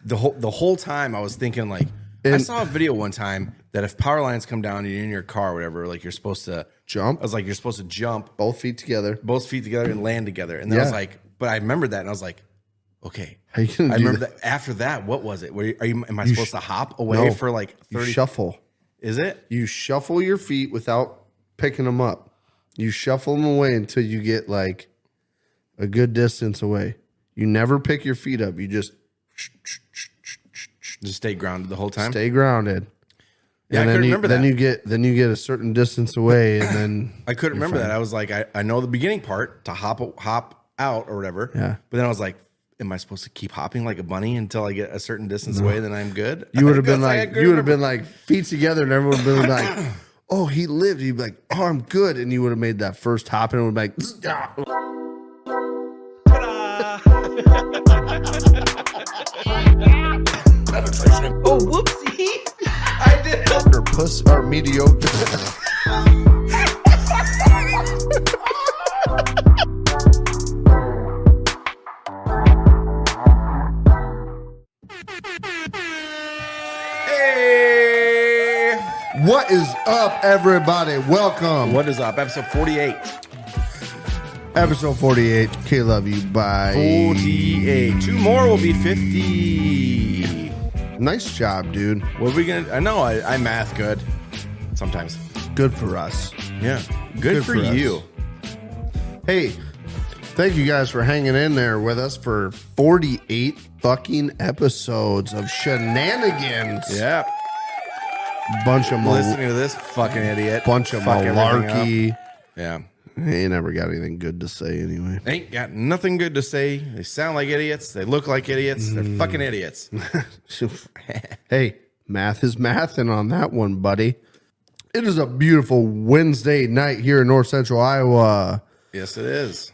the whole time I was thinking like, I saw a video one time that if power lines come down and you're in your car or whatever, like you're supposed to jump. I was like, you're supposed to jump both feet together and land together. And then I was like, but I remembered that and I was like, okay. How you gonna I do remember that? After that, what was it? Am I supposed to hop away for like 30? You shuffle. Is it? You shuffle your feet without picking them up. You shuffle them away until you get like a good distance away. You never pick your feet up. You just stay grounded the whole time. Stay grounded. Yeah, and I couldn't remember that. Then you get a certain distance away, and then I couldn't remember that. I was like, I know the beginning part to hop out or whatever. Yeah. But then I was like, am I supposed to keep hopping like a bunny until I get a certain distance away? Then I'm good. You would have been like feet together, and everyone would have been like, "Oh, he lived." You'd be like, "Oh, I'm good," and you would have made that first hop, and it would be like, "Oh, whoopsie! I did." Or puss or mediocre. What is up, everybody? Welcome. What is up? Episode 48. Episode 48. KLYB. 48. Two more will be 50. Nice job, dude. What are we going to... I know I math good. Sometimes. Good for us. Yeah. Good for you. Us. Hey, thank you guys for hanging in there with us for 48 fucking episodes of shenanigans. Yeah. Bunch of listening to this fucking idiot. Bunch of malarkey. Yeah. He never got anything good to say anyway. Ain't got nothing good to say. They sound like idiots. They look like idiots. They're fucking idiots. Hey, math is math, and on that one, buddy. It is a beautiful Wednesday night here in North Central Iowa. Yes, it is.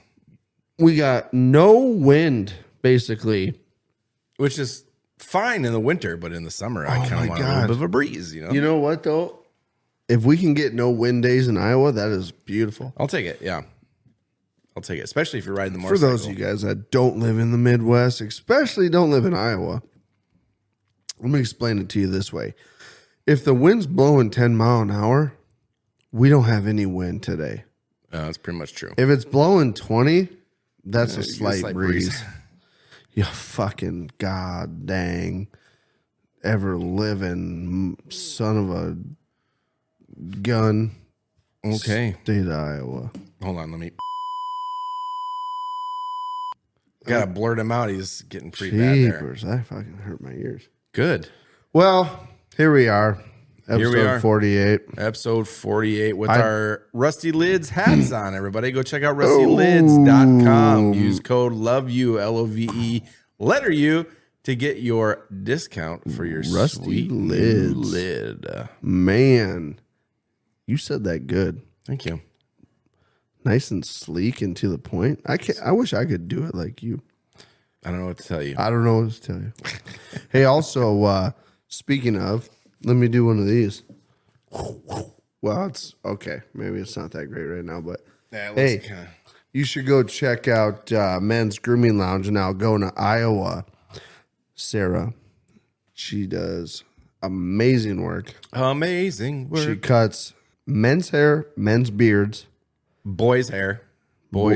We got no wind, basically. Which is fine in the winter, but in the summer, I kind of want a little bit of a breeze, you know? You know what, though? If we can get no wind days in Iowa, that is beautiful. I'll take it, yeah. I'll take it, especially if you're riding the motorcycle. For those of you guys that don't live in the Midwest, especially don't live in Iowa, let me explain it to you this way. If the wind's blowing 10 mile an hour, we don't have any wind today. That's pretty much true. If it's blowing 20, that's a slight breeze. You fucking god dang ever living son of a gun. Okay. State of Iowa. Hold on, let me. Gotta blurt him out. He's getting pretty bad there. I fucking hurt my ears. Good. Well, here we are. Episode 48. Episode 48 with our Rusty Lids hats on, everybody. Go check out rustylids.com. Use code LOVEYOU, LOVE, letter U, to get your discount for your Rusty sweet Lids lid. Man, you said that good. Thank you. Nice and sleek and to the point. I wish I could do it like you. I don't know what to tell you. I don't know what to tell you. Hey, also, speaking of, let me do one of these. Well, it's okay. Maybe it's not that great right now, but hey, you should go check out Men's Grooming Lounge in Algona, Iowa. Sarah, she does amazing work. Amazing work. She cuts men's hair, men's beards, boys' hair,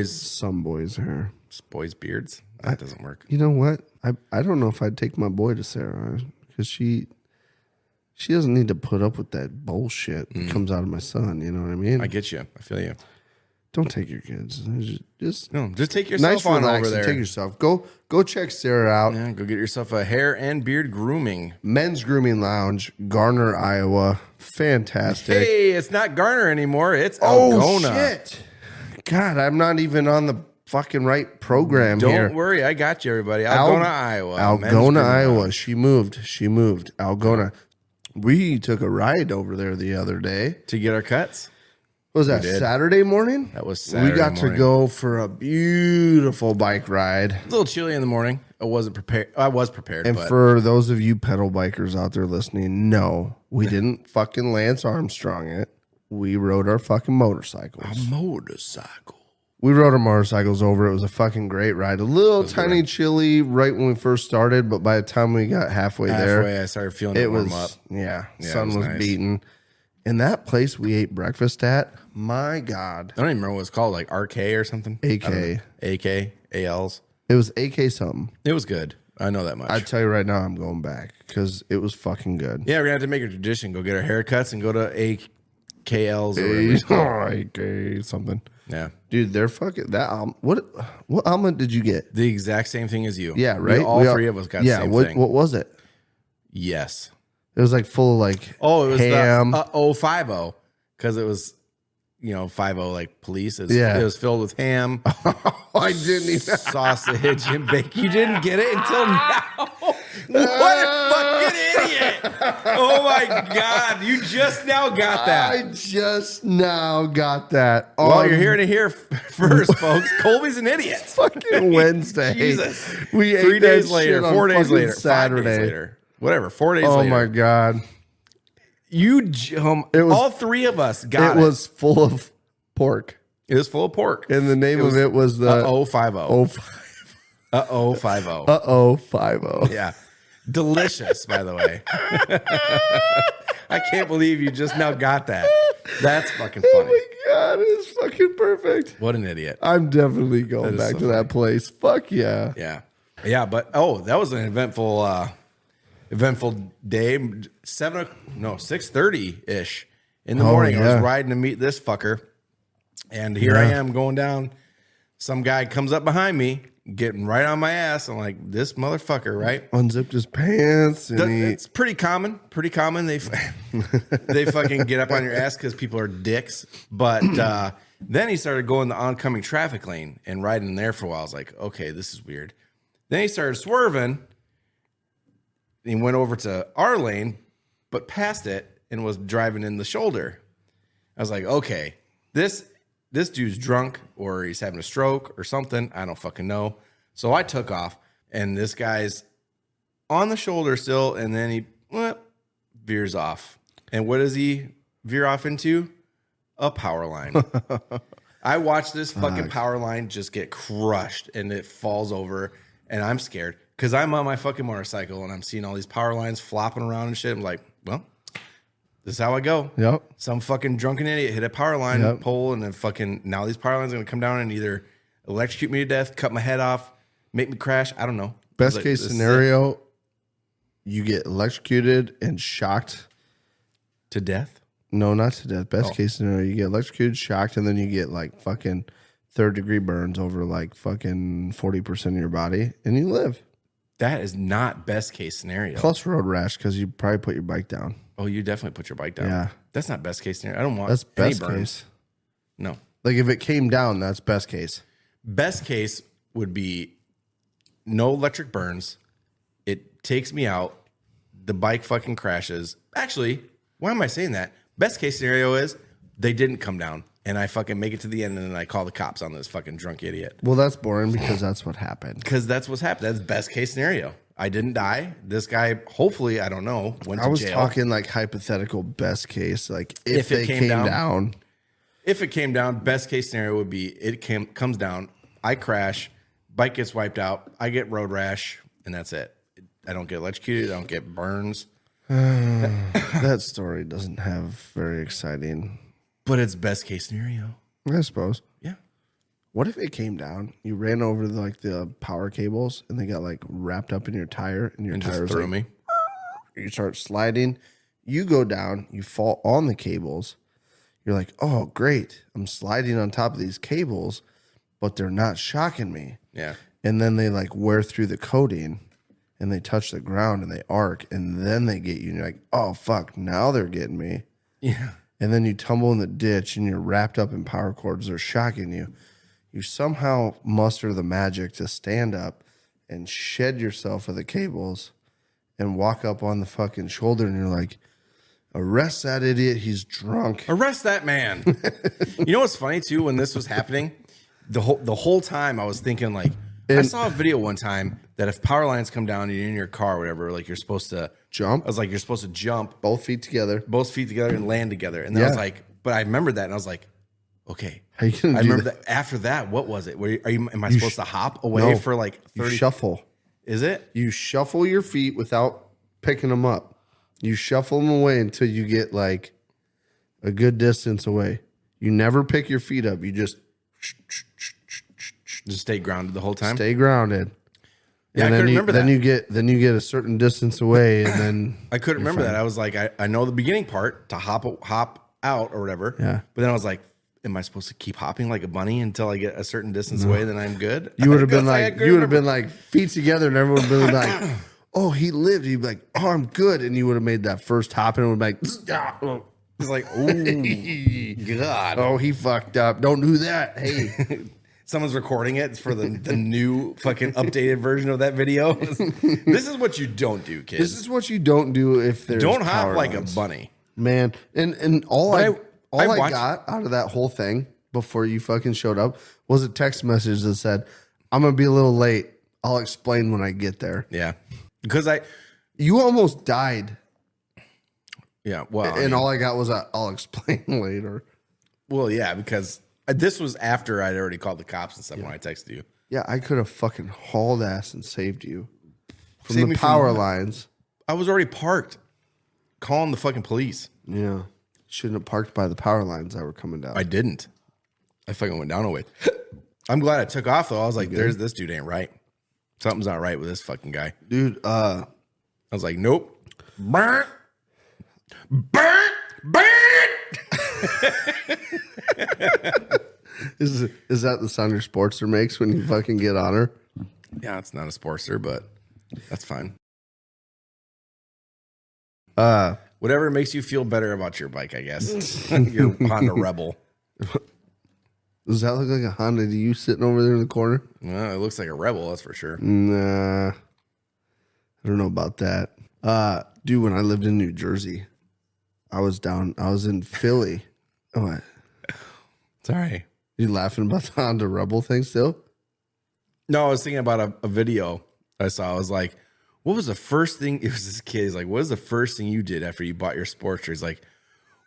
some boys' hair, boys' beards. That doesn't work. You know what? I don't know if I'd take my boy to Sarah because she doesn't need to put up with that bullshit that comes out of my son. You know what I mean? I get you. I feel you. Don't take your kids. Just take yourself nice, on relax, over there. Take yourself. Go check Sarah out. Yeah, go get yourself a hair and beard grooming. Men's Grooming Lounge, Garner, Iowa. Fantastic. Hey, it's not Garner anymore. It's Algona. Oh, shit. God, I'm not even on the fucking right program here. Don't worry. I got you, everybody. Algona, Iowa. Algona, Iowa. She moved. Algona. We took a ride over there the other day. To get our cuts? Was that Saturday morning? That was Saturday morning. We got to go for a beautiful bike ride. A little chilly in the morning. I wasn't prepared. I was prepared. And for those of you pedal bikers out there listening, no, we didn't fucking Lance Armstrong it. We rode our fucking motorcycles. A motorcycle. We rode our motorcycles over. It was a fucking great ride. A little tiny chilly right when we first started, but by the time we got halfway there, I started feeling it warm up. Yeah, sun was nice. Beating. In that place we ate breakfast at, my God. I don't even remember what it's called, like RK or something. AK, ALs. It was AK something. It was good. I know that much. I tell you right now, I'm going back because it was fucking good. Yeah, we're gonna have to make a tradition. Go get our haircuts and go to AKLs or AK something. Yeah, dude, they're fucking that. What omelet did you get? The exact same thing as you. Yeah, right. All three of us got the same thing. What was it? Yes, it was like full of like it was ham. The 050 because it was 50 like police. It was filled with ham. I didn't even sausage and bacon. You didn't get it until now. What a fucking idiot! Oh my God, you just now got that. I just now got that. Well, you're hearing it here first, folks. Colby's an idiot. Fucking Wednesday. Jesus. We ate 3 days later, 4 days later, Saturday. 5 days later. Whatever, 4 days later. Oh my God. All three of us got it. It was full of pork. It was full of pork. And the name of it was the 050. 50. Yeah. Delicious, by the way. I can't believe you just now got that. That's fucking funny. Oh my God, it's fucking perfect. What an idiot. I'm definitely going back to that place. Fuck yeah. Yeah. Yeah, but that was an eventful day. 6:30-ish in the morning. I was riding to meet this fucker. And here I am going down. Some guy comes up behind me, getting right on my ass. I'm like, this motherfucker, right? Unzipped his pants. And it's pretty common. Pretty common. They fucking get up on your ass because people are dicks. But then he started going the oncoming traffic lane and riding there for a while. I was like, okay, this is weird. Then he started swerving. He went over to our lane, but passed it and was driving in the shoulder. I was like, okay, this dude's drunk or he's having a stroke or something. I don't fucking know. So I took off, and this guy's on the shoulder still, and then he veers off. And what does he veer off into? A power line. I watched this fucking power line just get crushed, and it falls over, and I'm scared because I'm on my fucking motorcycle, and I'm seeing all these power lines flopping around and shit. I'm like, well, this is how I go. Yep. Some fucking drunken idiot hit a power line pole, and then fucking now these power lines are gonna come down and either electrocute me to death, cut my head off, make me crash. I don't know. Best case scenario, you get electrocuted and shocked to death. No, not to death. Best case scenario, you get electrocuted, shocked, and then you get like fucking 3rd-degree burns over like fucking 40% of your body, and you live. That is not best case scenario. Plus road rash because you probably put your bike down. Oh, you definitely put your bike down. Yeah. That's not best case scenario. I don't want that's best any burns. Case. No. Like if it came down, that's best case. Best case would be no electric burns. It takes me out. The bike fucking crashes. Actually, why am I saying that? Best case scenario is they didn't come down and I fucking make it to the end and then I call the cops on this fucking drunk idiot. Well, that's boring because that's what happened. Because that's what's happened. That's best case scenario. I didn't die. This guy, hopefully, I don't know, went to jail. I was talking like hypothetical best case, like if they came down. If it came down, best case scenario would be comes down, I crash, bike gets wiped out, I get road rash, and that's it. I don't get electrocuted, I don't get burns. That story doesn't have very exciting. But it's best case scenario. I suppose. Yeah. What if it came down, you ran over the power cables, and they got like wrapped up in your tire, and your tire just threw me? You start sliding, you go down, you fall on the cables. You're like, oh, great. I'm sliding on top of these cables, but they're not shocking me. Yeah. And then they like wear through the coating, and they touch the ground, and they arc, and then they get you. And you're like, oh, fuck, now they're getting me. Yeah. And then you tumble in the ditch, and you're wrapped up in power cords. They're shocking you. You somehow muster the magic to stand up and shed yourself of the cables and walk up on the fucking shoulder, and you're like, arrest that idiot. He's drunk. Arrest that man. You know what's funny, too, when this was happening? The whole time I was thinking, like, I saw a video one time that if power lines come down and you're in your car or whatever, like, you're supposed to jump. I was like, you're supposed to jump. Both feet together. And land together. And then I was like, but I remembered that, and I was like, Okay. How you gonna I do remember that after that, what was it? Am I supposed to hop away for like 30? You shuffle. Is it? You shuffle your feet without picking them up. You shuffle them away until you get like a good distance away. You never pick your feet up. You just stay grounded the whole time. stay grounded. Yeah, and I couldn't remember that. Then you get a certain distance away, and then I couldn't remember that. I was like, I know the beginning part to hop out or whatever. Yeah. But then I was like, am I supposed to keep hopping like a bunny until I get a certain distance away? Then I'm good. You would have been like feet together, and everyone would be like, "Oh, he lived." You'd be like, "Oh, I'm good," and you would have made that first hop, and it would be like, it's like, oh God, "Oh, he fucked up. Don't do that." Hey. Someone's recording it for the new fucking updated version of that video. This is what you don't do, kids. This is what you don't do if there's don't hop power like lines. a bunny, man. And all But I watched- got out of that whole thing before you fucking showed up was a text message that said, "I'm gonna be a little late. I'll explain when I get there." Yeah, because You almost died, yeah. Well, and all I got was I'll explain later. well, yeah, because this was after I'd already called the cops and stuff when I texted you. Yeah, I could have fucking hauled ass and saved you from Saved the me from power what? lines. I was already parked, calling the fucking police. Yeah, shouldn't have parked by the power lines that were coming down. I didn't. I fucking went down a way. I'm glad I took off though. I was like, "There's this dude ain't right. Something's not right with this fucking guy." Dude, I was like, "Nope." Burnt. Burnt. Burnt. is that the sound your Sportster makes when you fucking get on her? Yeah, it's not a Sportster, but that's fine. Whatever makes you feel better about your bike, I guess. Your Honda Rebel. Does that look like a Honda to you sitting over there in the corner? Well, it looks like a Rebel, that's for sure. Nah, I don't know about that. Dude, when I lived in New Jersey, I was in Philly. What? Sorry. You laughing about the Honda Rebel thing still? No, I was thinking about a video I saw. I was like, what was the first thing? It was this kid. He's like, what was the first thing you did after you bought your Sportster? He's like,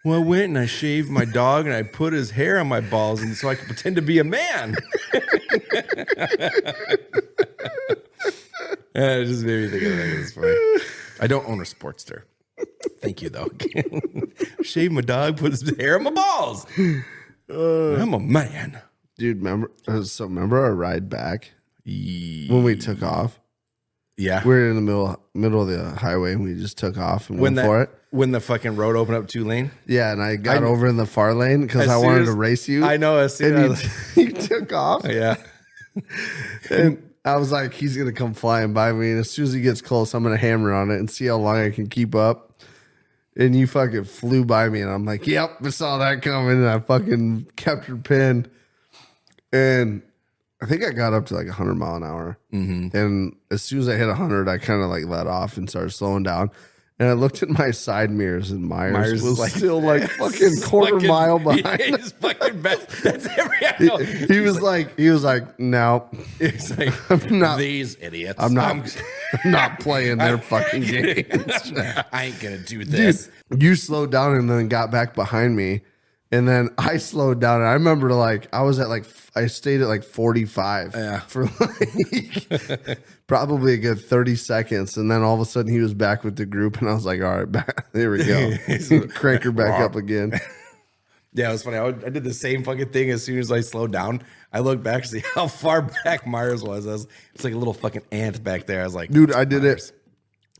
well, I went and I shaved my dog and I put his hair on my balls and so I could pretend to be a man. It just made me think of that. It's funny. I don't own a Sportster. Thank you, though. Shave my dog, put his hair on my balls. I'm a man. Dude, remember our ride back when we took off? Yeah. We were in the middle of the highway and we just took off and went for it. When the fucking road opened up 2-lane? Yeah, and I got over in the far lane because I soon wanted as- to race you. I know. As soon And as you took off. yeah. And I was like, he's going to come flying by me. And as soon as he gets close, I'm going to hammer on it and see how long I can keep up. And you fucking flew by me. And I'm like, yep, I saw that coming. And I fucking kept her pinned. And I think I got up to like 100 mile an hour. Mm-hmm. And as soon as I hit 100, I kind of like let off and started slowing down. And I looked at my side mirrors and Myers was like, still like fucking quarter mile behind. He just fucking best. That's every. I know. He was like, no, It's like I'm not. these idiots. I'm not playing their fucking games. I ain't gonna do this. Dude, you slowed down and then got back behind me. And then I slowed down. And I remember I stayed at like 45 for like probably a good 30 seconds. And then all of a sudden he was back with the group. And I was like, all right, back, there we go. Crank her back up again. Yeah, it was funny. I did the same fucking thing as soon as I slowed down. I looked back to see how far back Myers was. It's like a little fucking ant back there. I was like, dude, I did it.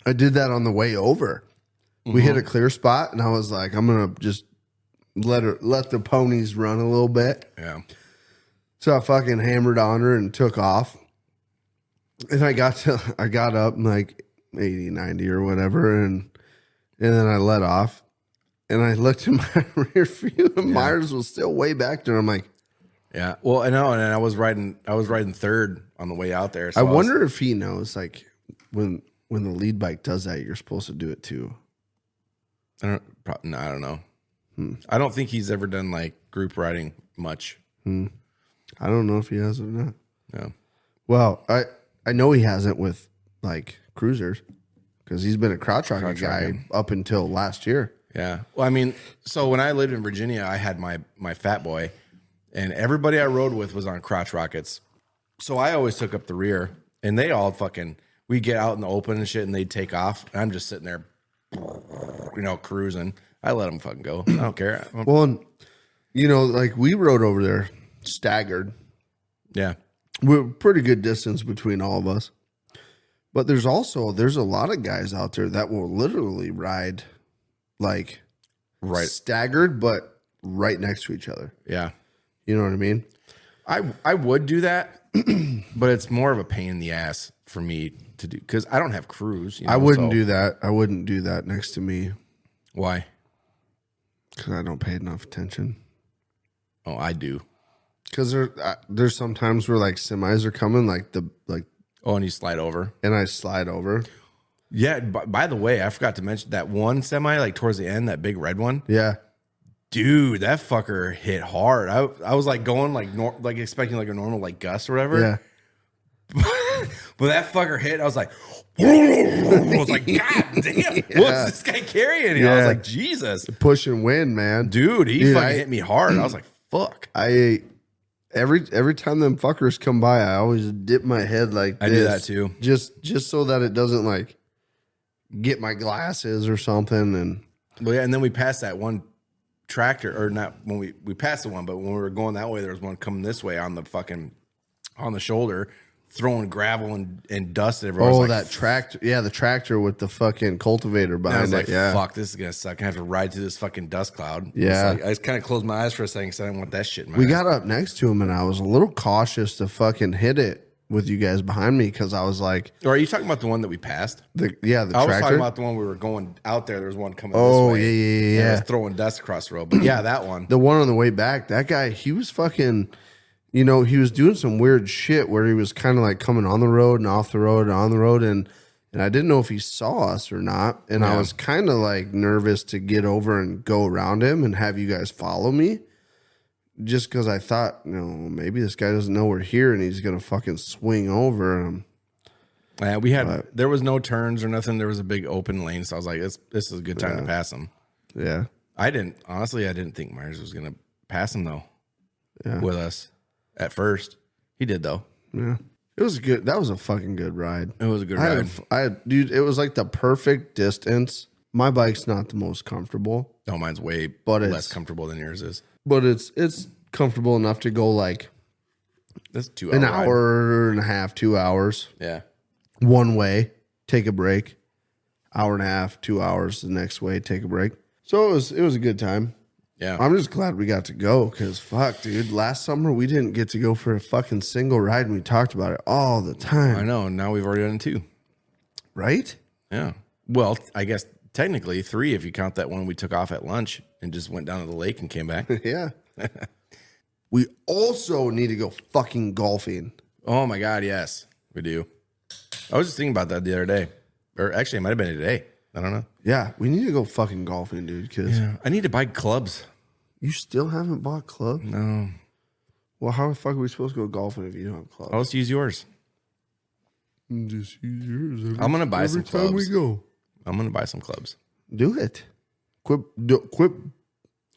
I did that on the way over. We hit a clear spot and I was like, I'm going to just let the ponies run a little bit. Yeah. So I fucking hammered on her and took off. And I got up like 80, 90 or whatever. And then I let off. And I looked in my rear view and Myers was still way back there. I'm like, yeah. Well, I know. And I was riding third on the way out there. So I wonder if he knows like when the lead bike does that, you're supposed to do it too. I don't know. I don't think he's ever done like group riding much. I don't know if he has or not. No. Well, I know he hasn't with like cruisers because he's been a crotch rocket guy up until last year. Yeah. Well, I mean, so when I lived in Virginia, I had my fat boy, and everybody I rode with was on crotch rockets. So I always took up the rear, and they all fucking, we get out in the open and shit, and they'd take off. And I'm just sitting there, cruising. I let them fucking go. I don't care. Well, like we rode over there staggered. Yeah. We're pretty good distance between all of us. But there's a lot of guys out there that will literally ride like staggered, but right next to each other. Yeah. You know what I mean? I would do that, but it's more of a pain in the ass for me to do because I don't have crews. I wouldn't do that. I wouldn't do that next to me. Why? Because I don't pay enough attention. Oh, I do. Because there's some times where like semis are coming, Oh, and you slide over. And I slide over. Yeah. By the way, I forgot to mention that one semi, like towards the end, that big red one. Yeah. Dude, that fucker hit hard. I was like going like expecting like a normal like gust or whatever. Yeah. But that fucker hit. I was like, I was like, God damn, what's this guy carrying here? I was like, Jesus. Push and win, man. Dude, he fucking hit me hard. I was like, fuck. Every time them fuckers come by, I always dip my head like this. I do that too. Just so that it doesn't like get my glasses or something. And well, yeah, and then we passed that one tractor, or not when we passed the one, but when we were going that way, there was one coming this way on the shoulder, throwing gravel and dust everywhere. Oh, that tractor. Yeah, the tractor with the fucking cultivator behind I was it. like, yeah. Fuck, this is going to suck. I have to ride through this fucking dust cloud. Yeah. I just kind of closed my eyes for a second because I didn't want that shit in my We eyes. got up next to him, and I was a little cautious to fucking hit it with you guys behind me because I was like, Or are you talking about the one that we passed? the I was tractor. talking about the one we were going out there. There was one coming Oh, this way. yeah. And it was throwing dust across the road. But yeah, that one. The one on the way back, that guy, he was fucking, he was doing some weird shit where he was kind of like coming on the road and off the road and on the road. And I didn't know if he saw us or not. And I was kind of like nervous to get over and go around him and have you guys follow me. Just because I thought, maybe this guy doesn't know we're here and he's going to fucking swing over him. There was no turns or nothing. There was a big open lane. So I was like, this is a good time to pass him. Yeah. I didn't think Myers was going to pass him though with us at first. He did though. Yeah. It was good. That was a fucking good ride. It was a good ride. Dude, it was like the perfect distance. My bike's not the most comfortable. No, mine's way less comfortable than yours is. But it's comfortable enough to go like That's 2 hours. an hour and a half, 2 hours. Yeah. One way, take a break. Hour and a half, 2 hours the next way, take a break. So it was a good time. Yeah. I'm just glad we got to go because fuck, dude. Last summer we didn't get to go for a fucking single ride and we talked about it all the time. I know. Now we've already done 2. Right? Yeah. Well, I guess technically 3 if you count that one we took off at lunch and just went down to the lake and came back. Yeah. We also need to go fucking golfing. Oh my God, yes, we do. I was just thinking about that the other day. Or actually, it might have been today. I don't know. Yeah, we need to go fucking golfing, dude. Because I need to buy clubs. you still haven't bought clubs? No. Well, how the fuck are we supposed to go golfing if you don't have clubs? I'll just use yours. Just use yours. I'm gonna buy some every time we clubs. go. I'm going to buy some clubs. Do it. Quit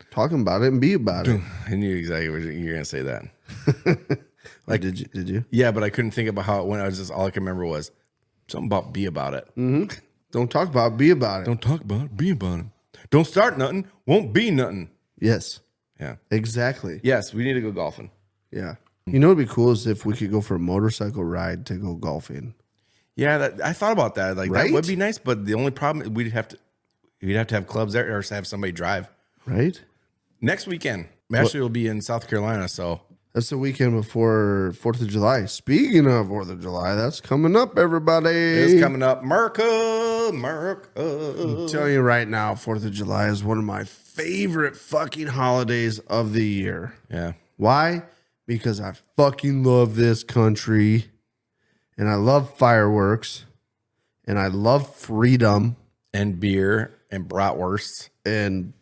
talking about it and be about it. I knew exactly what you were going to say that. Like, did you? Yeah, but I couldn't think about how it went. All I can remember was something about be about it. Mm-hmm. Don't talk about it, be about it. Don't talk about it, be about it. Don't start nothing, won't be nothing. Yes. Yeah. Exactly. Yes, we need to go golfing. Yeah. You know what'd be cool is if we could go for a motorcycle ride to go golfing. Yeah, I thought about that. Like Right? that would be nice, but the only problem we'd have to have clubs there or have somebody drive. Right? Next weekend, actually, we'll be in South Carolina, so That's the weekend before 4th of July. Speaking of 4th of July, that's coming up, everybody. it's coming up. America. I'm telling you right now, 4th of July is one of my favorite fucking holidays of the year. Yeah. Why? Because I fucking love this country, and I love fireworks, and I love freedom, And beer and bratwursts. and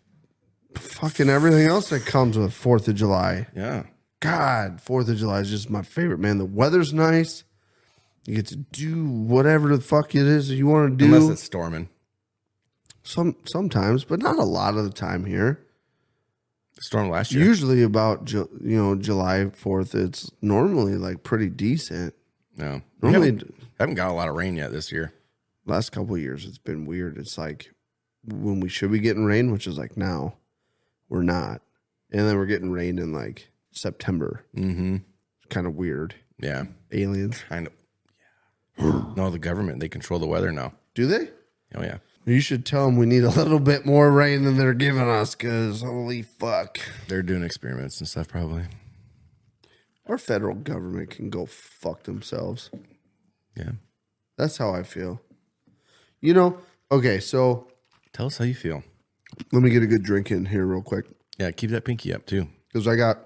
fucking everything else that comes with 4th of July. Yeah. God, 4th of July is just my favorite, man. The weather's nice. You get to do whatever the fuck it is that you want to do. Unless it's storming. Sometimes, but not a lot of the time here. Storm last year. Usually about July 4th, it's normally like pretty decent. No, Normally, haven't got a lot of rain yet this year. last couple of years, it's been weird. It's like when we should be getting rain, which is like now, we're not, and then we're getting rain in like September. Mm-hmm. Kind of weird. Yeah, Aliens. kind of. Yeah. No, the government, they control the weather now. Do they? Oh yeah. You should tell them we need a little bit more rain than they're giving us, because holy fuck. They're doing experiments and stuff probably. Our federal government can go fuck themselves. Yeah. That's how I feel. Okay, so Tell us how you feel. let me get a good drink in here real quick, Yeah, keep that pinky up too. because I got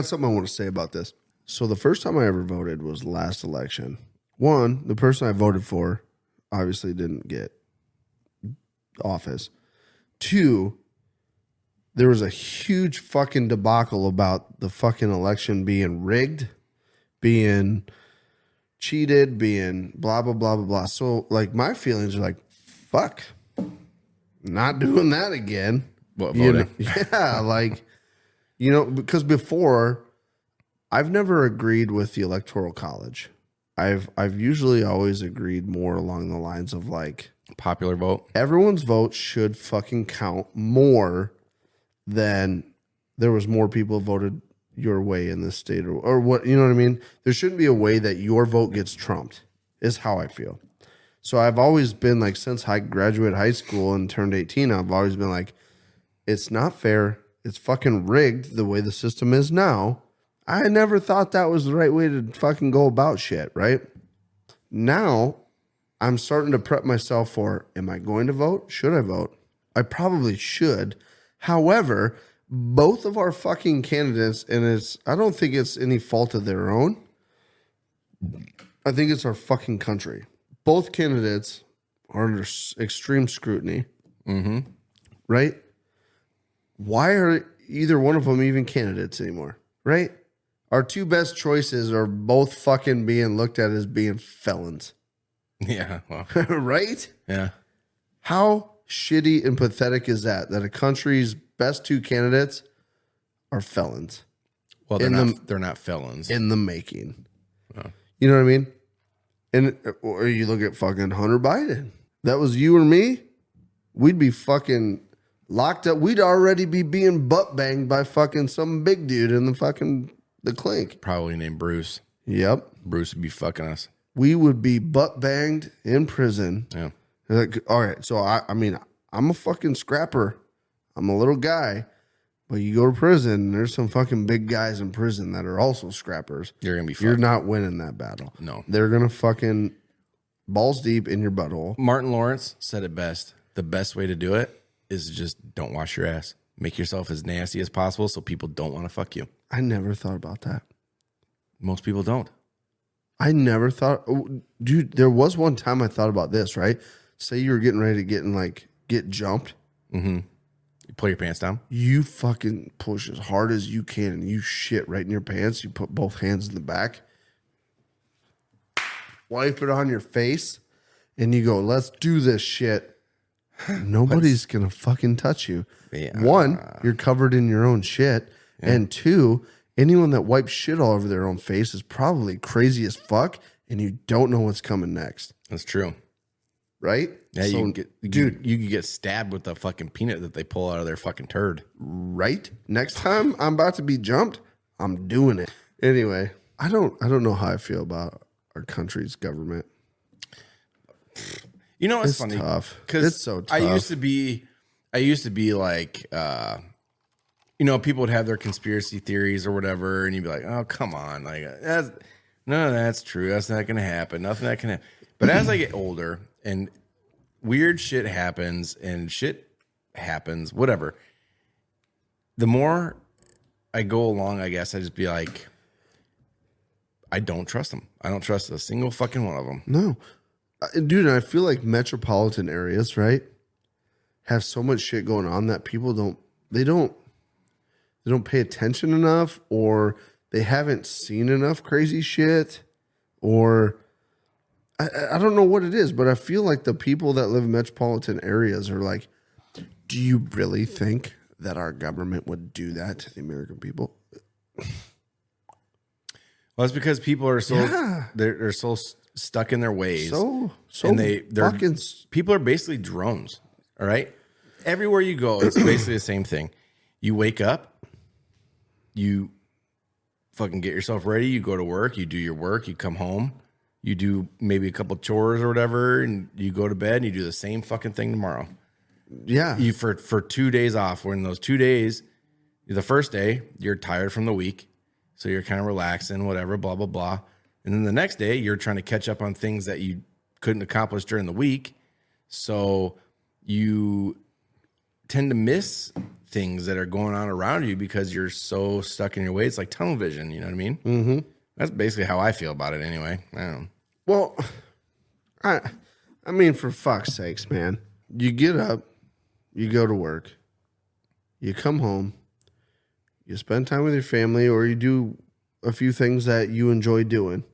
something I want to say about this. So the first time I ever voted was last election. One, the person I voted for obviously didn't get office. Two, there was a huge fucking debacle about the fucking election being rigged, being cheated, being blah, blah, blah, blah, blah. So, like, my feelings are like, fuck, not doing that again. What, voting? Yeah, like, because before, I've never agreed with the Electoral College. I've usually always agreed more along the lines of like, Popular vote. everyone's vote should fucking count more than there was more people voted your way in this state or what, you know what I mean? There shouldn't be a way that your vote gets trumped, is how I feel. So I've always been like, since I graduated high school and turned 18, I've always been like, it's not fair. It's fucking rigged the way the system is now. I never thought that was the right way to fucking go about shit, right? Now, I'm starting to prep myself for, am I going to vote? Should I vote? I probably should. However, both of our fucking candidates, and I don't think it's any fault of their own. I think it's our fucking country. Both candidates are under extreme scrutiny. Mm-hmm. Right? Why are either one of them even candidates anymore? Right? Our two best choices are both fucking being looked at as being felons. Yeah. Well, Right? yeah. How shitty and pathetic is that a country's best two candidates are felons Well, they're not felons. in the making? Oh. You know what I mean? And or you look at fucking Hunter Biden. That was you or me, we'd be fucking locked up. We'd already be being butt banged by fucking some big dude in the clink. Probably named Bruce. Yep. Bruce would be fucking us. We would be butt banged in prison. Yeah. Like, all right, so I mean, I'm a fucking scrapper. I'm a little guy, but you go to prison, and there's some fucking big guys in prison that are also scrappers. You're going to be fucked. You're not winning that battle. No. They're going to fucking balls deep in your butthole. Martin Lawrence said it best. The best way to do it is just don't wash your ass. Make yourself as nasty as possible so people don't want to fuck you. I never thought about that. Most people don't. I never thought, dude, there was one time I thought about this, right? Say you were getting ready to get jumped. Mm-hmm. You pull your pants down. You fucking push as hard as you can and you shit right in your pants. You put both hands in the back, wipe it on your face, and you go, let's do this shit. Nobody's going to fucking touch you. Yeah. One, you're covered in your own shit. Yeah. And two, anyone that wipes shit all over their own face is probably crazy as fuck, and you don't know what's coming next. That's true. Right? Yeah, so, you can get stabbed with the fucking peanut that they pull out of their fucking turd. Right? Next time I'm about to be jumped, I'm doing it. Anyway, I don't know how I feel about our country's government. You know, It's funny tough. because It's so tough. I used to be like, people would have their conspiracy theories or whatever, and you'd be like, oh, come on, like none of that's true. That's not going to happen. Nothing that can happen. But as I get older and weird shit happens, whatever, the more I go along, I guess I just be like, I don't trust them. I don't trust a single fucking one of them. No. Dude, I feel like metropolitan areas, right, have so much shit going on that people don't pay attention enough, or they haven't seen enough crazy shit, or I don't know what it is, but I feel like the people that live in metropolitan areas are like, do you really think that our government would do that to the American people. Well, it's because people are so they're so stuck in their ways. So and they're people are basically drones. All right, everywhere you go, it's basically the same thing. You wake up, you fucking get yourself ready. You go to work. You do your work. You come home. You do maybe a couple chores or whatever, and you go to bed. And you do the same fucking thing tomorrow. Yeah, you for 2 days off. When those 2 days, the first day you're tired from the week. So you're kind of relaxing, whatever, blah, blah, blah. And then the next day, you're trying to catch up on things that you couldn't accomplish during the week. So you tend to miss things that are going on around you because you're so stuck in your way. It's like tunnel vision. You know what I mean? Mm-hmm. That's basically how I feel about it anyway. I don't know. Well, I mean, for fuck's sakes, man. You get up, you go to work, you come home, you spend time with your family, or you do a few things that you enjoy doing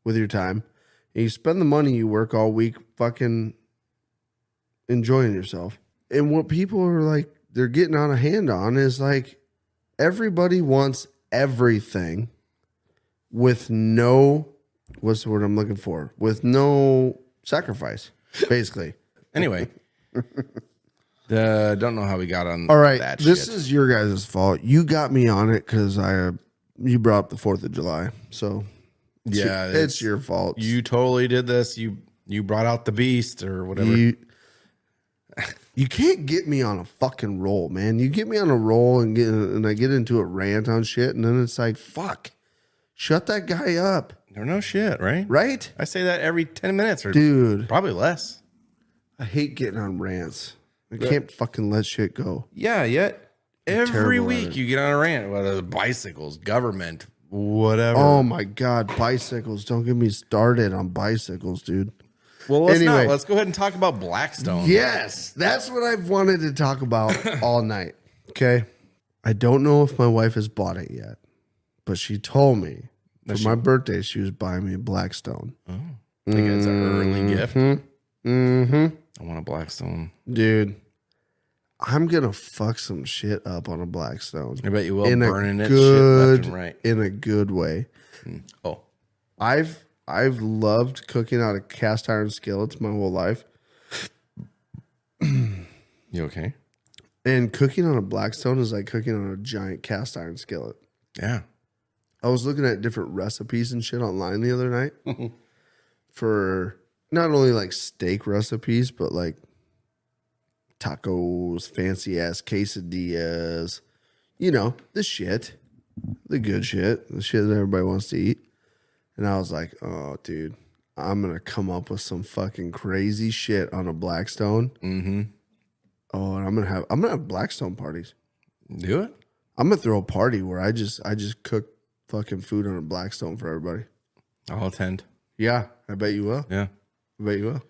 with your time, and you spend the money you work all week fucking enjoying yourself. And what people are like, they're getting on a hand on is like, everybody wants everything with no, what's the word I'm looking for? With no sacrifice, basically. Anyway. Don't know how we got on. All right, that this shit. is your guys' fault. You got me on it because you brought up the 4th of July. So yeah, it's your fault. You totally did this. You brought out the beast or whatever. You can't get me on a fucking roll, man. You get me on a roll and I get into a rant on shit, and then it's like, fuck, shut that guy up. They're no shit, right? Right? I say that every 10 minutes or dude, probably less. I hate getting on rants. I can't fucking let shit go. Yeah, yet every week you get on a rant, whether it's bicycles, government, whatever. Oh my God, bicycles. Don't get me started on bicycles, dude. Well, let's go ahead and talk about Blackstone. Yes, that's what I've wanted to talk about all night. Okay. I don't know if my wife has bought it yet, but she told me for my birthday she was buying me a Blackstone. Oh, I think it's an early gift. Mm-hmm. I want a Blackstone. Dude, I'm going to fuck some shit up on a Blackstone. I bet you will, burning it shit left and right. In a good way. Oh. I've loved cooking out of cast iron skillets my whole life. You okay? And cooking on a Blackstone is like cooking on a giant cast iron skillet. Yeah. I was looking at different recipes and shit online the other night for not only like steak recipes, but like tacos, fancy ass quesadillas, you know, the shit, the good shit, the shit that everybody wants to eat. And I was like, oh, dude, I'm going to come up with some fucking crazy shit on a Blackstone. Mm-hmm. Oh, and I'm going to have Blackstone parties. Do it. I'm going to throw a party where I just cook fucking food on a Blackstone for everybody. I'll attend. Yeah, I bet you will. Yeah. I bet you will.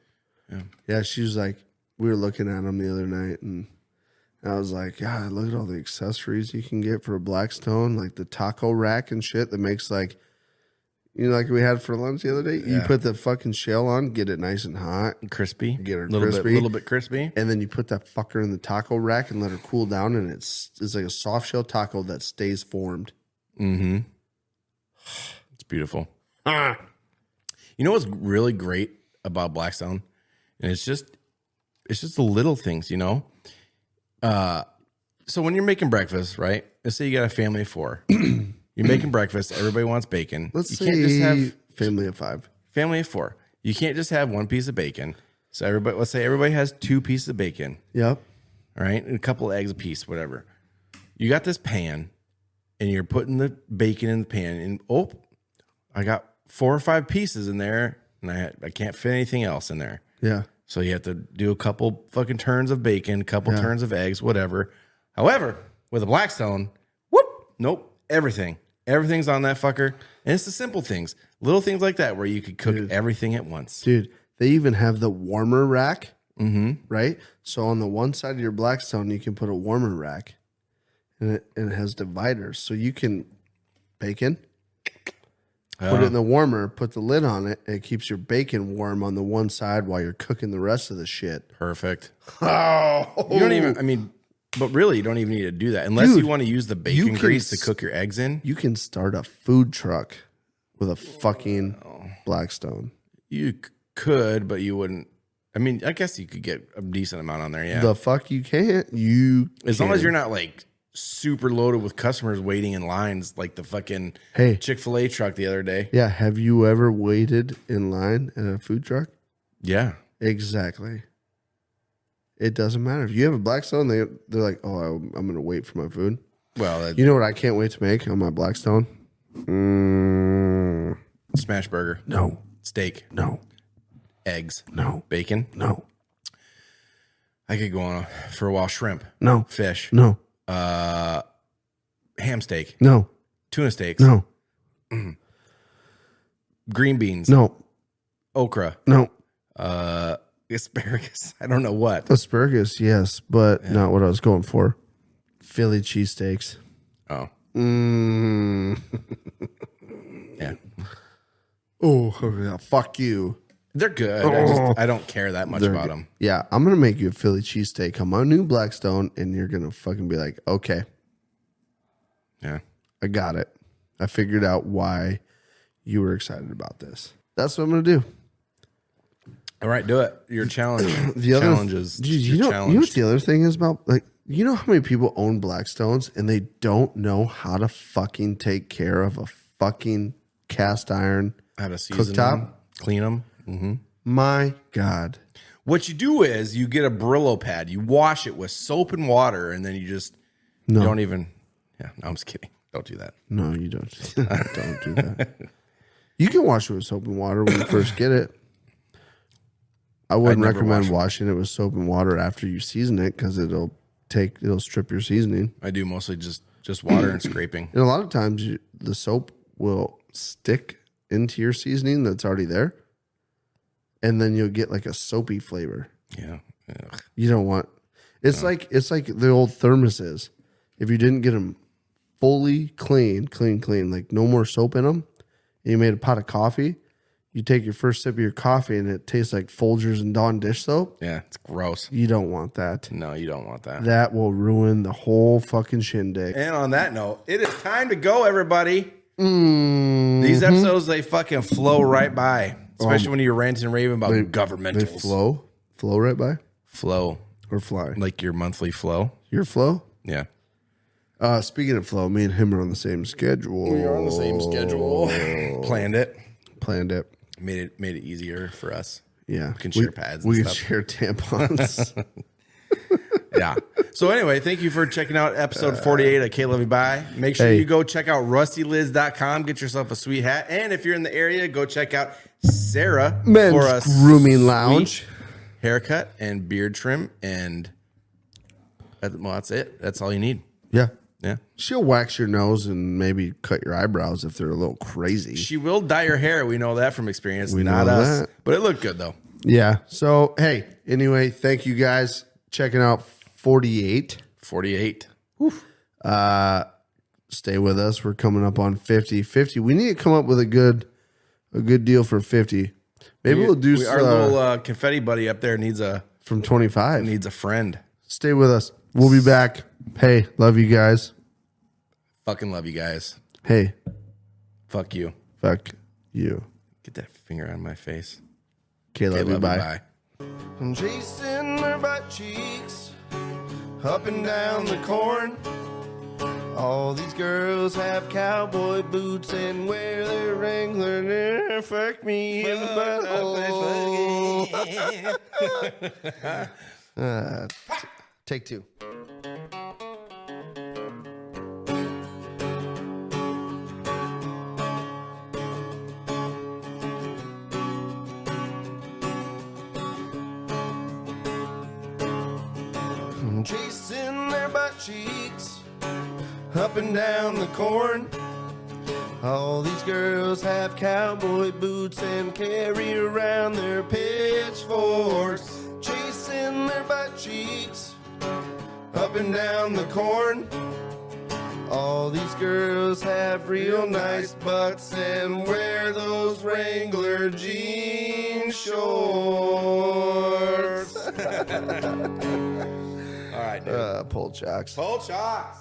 Yeah. Yeah, she was like, we were looking at them the other night, and I was like, God, look at all the accessories you can get for a Blackstone, like the taco rack and shit that makes like, you know, like we had for lunch the other day. Yeah. You put the fucking shell on, get it nice and hot, crispy, get her crispy, little bit crispy, and then you put that fucker in the taco rack and let her cool down, and it's like a soft shell taco that stays formed. Mm-hmm. It's beautiful. You know what's really great about Blackstone, and it's just the little things, you know. So when you're making breakfast, right? Let's say you got a family of 4. You're making breakfast. Everybody wants bacon. Let's can't just have family of 5. Family of 4. You can't just have one piece of bacon. So let's say everybody has 2 pieces of bacon. Yep. All right, and a couple of eggs a piece, whatever. You got this pan, and you're putting the bacon in the pan, and I got 4 or 5 pieces in there, and I can't fit anything else in there. Yeah. So you have to do a couple fucking turns of bacon, a couple turns of eggs, whatever. However, with a Blackstone, nope, everything's on that fucker, and it's the simple things, little things like that, where you could cook everything at once. Dude, they even have the warmer rack, right? So on the one side of your Blackstone, you can put a warmer rack, and it has dividers, so you can bacon. Put it in the warmer, put the lid on it, and it keeps your bacon warm on the one side while you're cooking the rest of the shit. Perfect. Oh, You don't even, I mean, But really, you don't even need to do that unless you want to use the bacon grease to cook your eggs in. You can start a food truck with a fucking Blackstone. You could, but you wouldn't. I mean, I guess you could get a decent amount on there. Yeah. The fuck you can't. As long as you're not like super loaded with customers waiting in lines like the fucking Chick-fil-A truck the other day. Yeah. Have you ever waited in line at a food truck? Yeah. Exactly. It doesn't matter. If you have a Blackstone, they're like, oh, I'm going to wait for my food. Well, you know what I can't wait to make on my Blackstone? Smash burger. No. Steak. No. Eggs. No. Bacon. No. I could go on for a while. Shrimp. No. Fish. No. Ham steak. No. Tuna steaks. No. Green beans. No. Okra. No. Asparagus. I don't know what. Asparagus, yes, but not what I was going for. Philly cheesesteaks. Oh. Yeah. Oh, yeah, fuck you. They're good. I don't care that much about them. Yeah, I'm going to make you a Philly cheesesteak on my new Blackstone, and you're going to fucking be like, okay. Yeah. I got it. I figured out why you were excited about this. That's what I'm going to do. All right, do it. Your challenge. Challenges. You know what the other thing is about? Like, you know how many people own Blackstones and they don't know how to fucking take care of a fucking cast iron how to season cooktop? Them, clean them. Mm-hmm. My God. What you do is you get a Brillo pad, you wash it with soap and water, and then you just don't even. Yeah, no, I'm just kidding. Don't do that. No, you don't. Don't do that. You can wash it with soap and water when you first get it. I wouldn't recommend washing it with soap and water after you season it because it'll strip your seasoning. I do mostly just water and scraping. And a lot of times the soap will stick into your seasoning that's already there, and then you'll get like a soapy flavor. Yeah, ugh. You don't want. It's like the old thermoses. If you didn't get them fully clean, like no more soap in them, and you made a pot of coffee. You take your first sip of your coffee and it tastes like Folgers and Dawn dish soap. Yeah, it's gross. You don't want that. No, you don't want that. That will ruin the whole fucking shindig. And on that note, it is time to go, everybody. These episodes, they fucking flow right by. Especially when you're ranting and raving about governmentals. They flow right by? Flow. Or fly? Like your monthly flow. Your flow? Yeah. Speaking of flow, me and him are on the same schedule. We are on the same schedule. Planned it. Made it easier for us. Yeah. We can share pads. We can share tampons. Yeah. So anyway, thank you for checking out episode 48 of KLYB. Make sure you go check out rustylids.com. Get yourself a sweet hat. And if you're in the area, go check out Sarah Men's for a grooming lounge haircut and beard trim. And that's it. That's all you need. Yeah. Yeah. She'll wax your nose and maybe cut your eyebrows if they're a little crazy. She will dye your hair. We know that from experience. We Not know us. that. But it looked good, though. Yeah. So, hey, anyway, thank you guys checking out 48. 48. Stay with us. We're coming up on 50. 50. We need to come up with a good deal for 50. Maybe we'll do our little confetti buddy up there from 25. Needs a friend. Stay with us. We'll be back. Hey, love you guys. Fucking love you guys. Hey. Fuck you. Fuck you. Get that finger on my face. KLYB, bye. I'm chasing her butt cheeks up and down the corn. All these girls have cowboy boots and wear their Wrangler. Fuck me in the butthole. Take two. Chasing their butt cheeks up and down the corn. All these girls have cowboy boots and carry around their pitchforks. Chasing their butt cheeks up and down the corn. All these girls have real nice butts and wear those Wrangler jean shorts. All right. right, dude. Pulled shocks. Pulled shocks.